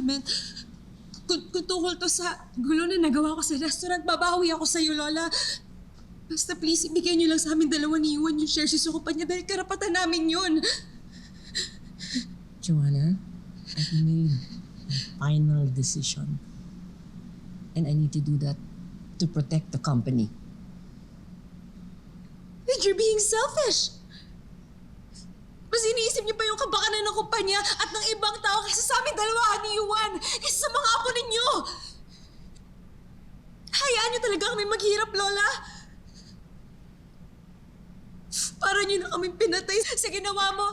settlement. Kung tungkol to sa gulo na nagawa ko sa restaurant, babawi ako sa'yo, Lola. Basta please, ibigay niyo lang sa amin dalawa ni Yuan yung shares sa kumpanya dahil karapatan namin yun. Joanna, I've made a final decision. And I need to do that to protect the company. And you're being selfish. Mas iniisip niyo pa yung kabakanan ng kumpanya at ng ibang tao kaysa sa amin dalawa ni Yuan, kaysa sa mga apo ninyo. Hayaan niyo talaga kami maghirap, Lola. Para niyo na kami pinatay sa ginawa mo.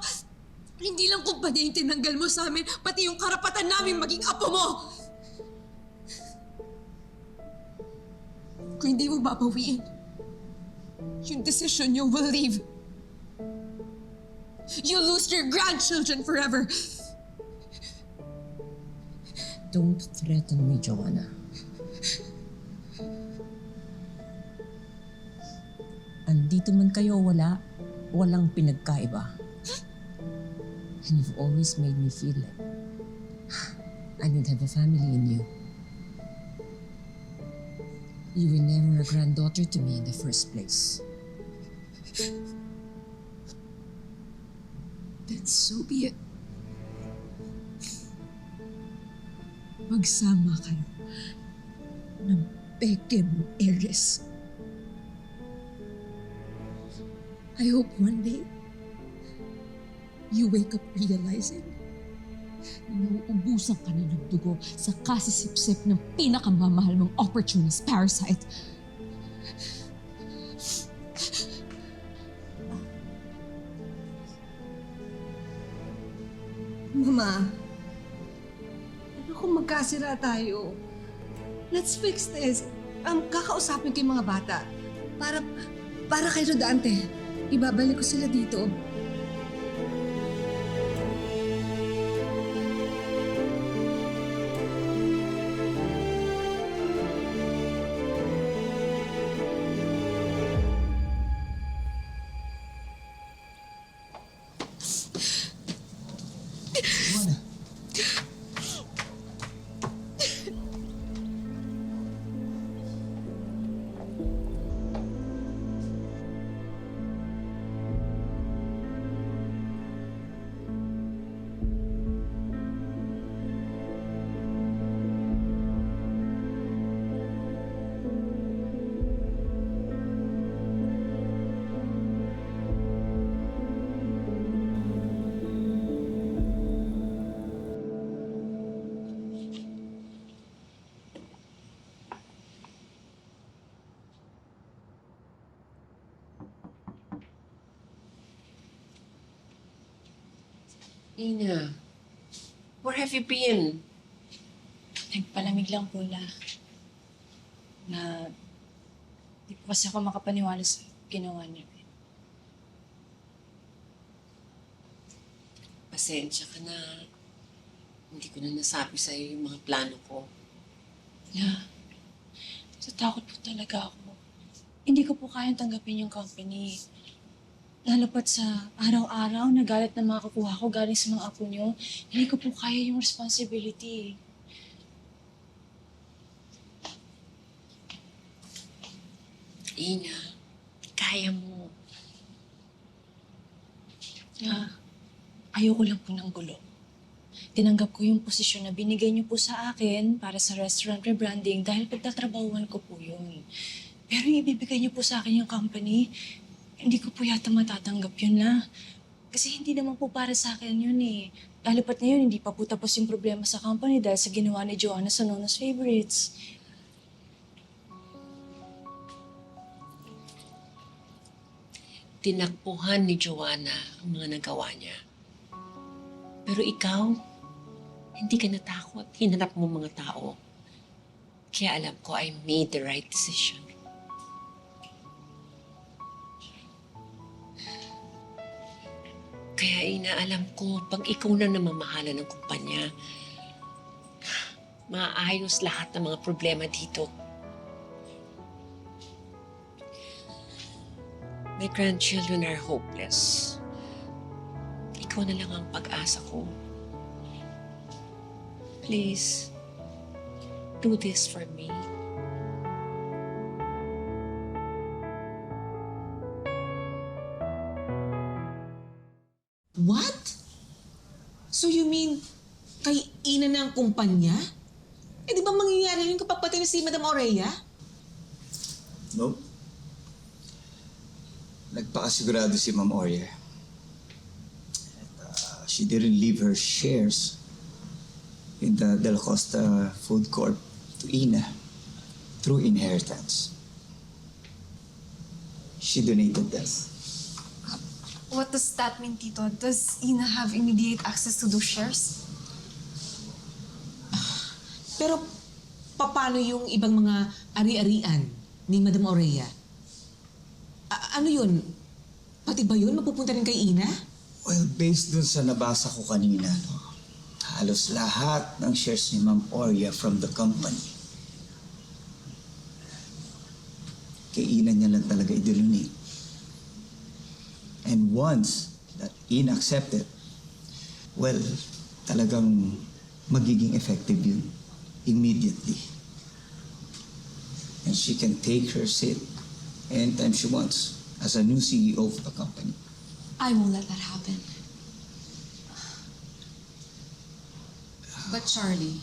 Hindi lang kumpanya yung tinanggal mo sa amin, pati yung karapatan namin maging apo mo. Kung hindi mo babawiin, yung decision niyo will leave. You'll lose your grandchildren forever. Don't threaten me, Joanna. Andito man kayo walang pinagkaiba. And you've always made me feel like I didn't have a family in you. You were never a granddaughter to me in the first place. Then so be it. Magsama kayo ng peke mo, Eris. I hope one day you wake up realizing na nauubusan ka na ng dugo sa kasisip-sip ng pinakamamahal mong opportunist parasite. Mama, ano kung magkasira tayo? Let's fix this. Kakausapin ko yung mga bata. Para kay Rodante. Ibabalik ko sila dito. Joanna. Ina, where have you been? Nagpalamig lang po na di po kasi ako makapaniwala sa ginawa niya. Pasensya ka na. Hindi ko na nasabi sa'yo yung mga plano ko. Natatakot po talaga ako. Hindi ko po kayang tanggapin yung company. Lalo pat sa araw-araw na galit na makakuha ko galing sa mga apo niyo, hindi ko po kaya yung responsibility. Ina, kaya mo. Ayoko lang po ng gulo. Tinanggap ko yung posisyon na binigay niyo po sa akin para sa restaurant rebranding dahil pagtatrabahuan ko po yun. Pero yung ibibigay niyo po sa akin yung company, hindi ko po yata matatanggap yun Kasi hindi naman po para sa akin yun eh. Lalo pat ngayon, hindi pa po tapos yung problema sa company dahil sa ginawa ni Joanna sa Nona's Favorites. Tinakbuhan ni Joanna ang mga nagawa niya. Pero ikaw, hindi ka natakot. Hinanap mo mga tao. Kaya alam ko, I made the right decision. Kaya inaalam ko, pag ikaw na namamahala ng kumpanya, maayos lahat ng mga problema dito. My grandchildren are hopeless. Ikaw na lang ang pag-asa ko. Please, do this for me. What? So you mean, kay Ina na ang kumpanya? Eh di ba mangyayari yun kapag pati na si Madam Aurea? Nope. Nagpakasigurado si Ma'am Aurea. She didn't leave her shares in the Del Costa Food Corp to Ina through inheritance. She donated them. What does that mean, Tito? Does Ina have immediate access to those shares? Pero paano yung ibang mga ari-arian ni Madam Aurea? Ano yun? Pati ba yun mapupunta rin kay Ina? Well, based dun sa nabasa ko kanina, no, halos lahat ng shares ni Ma'am Aurea from the company, kay Ina niya lang talaga i-donate. And once that Ina accepted, well, talagang magiging effective yun immediately. And she can take her seat anytime she wants as a new CEO of the company. I won't let that happen. But Charlie,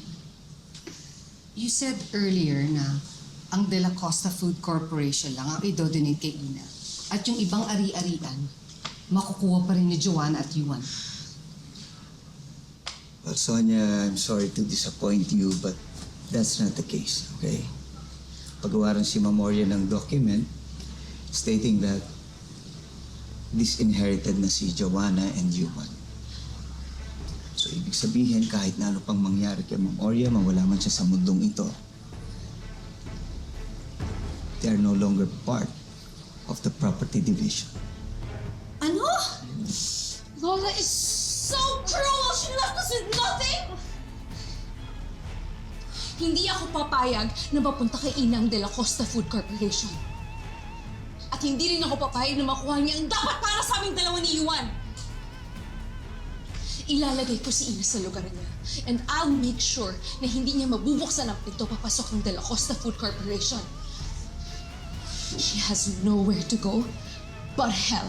you said earlier na ang De La Costa Food Corporation lang ang i-donate kay Ina. At yung ibang ari-arian, makukuha pa rin ni Joanna at Yuan. Well, Sonia, I'm sorry to disappoint you, but that's not the case, okay? Pagawa rin si Ma'am Aurea ng document stating that disinherited na si Joanna and Yuan. So, ibig sabihin, kahit na ano pang mangyari kay Ma'am Aurea, mawala man siya sa mundong ito, they are no longer part of the property division. Ano? Lola is so cruel! She left us with nothing! Hindi ako papayag na mapunta kay Ina ang De La Costa Food Corporation. At hindi rin ako papayag na makuha niya ang dapat para sa aming dalawa ni Yuan. Ilalagay ko si Ina sa lugar niya. And I'll make sure na hindi niya mabubuksan ang pinto papasok ng De La Costa Food Corporation. She has nowhere to go but hell.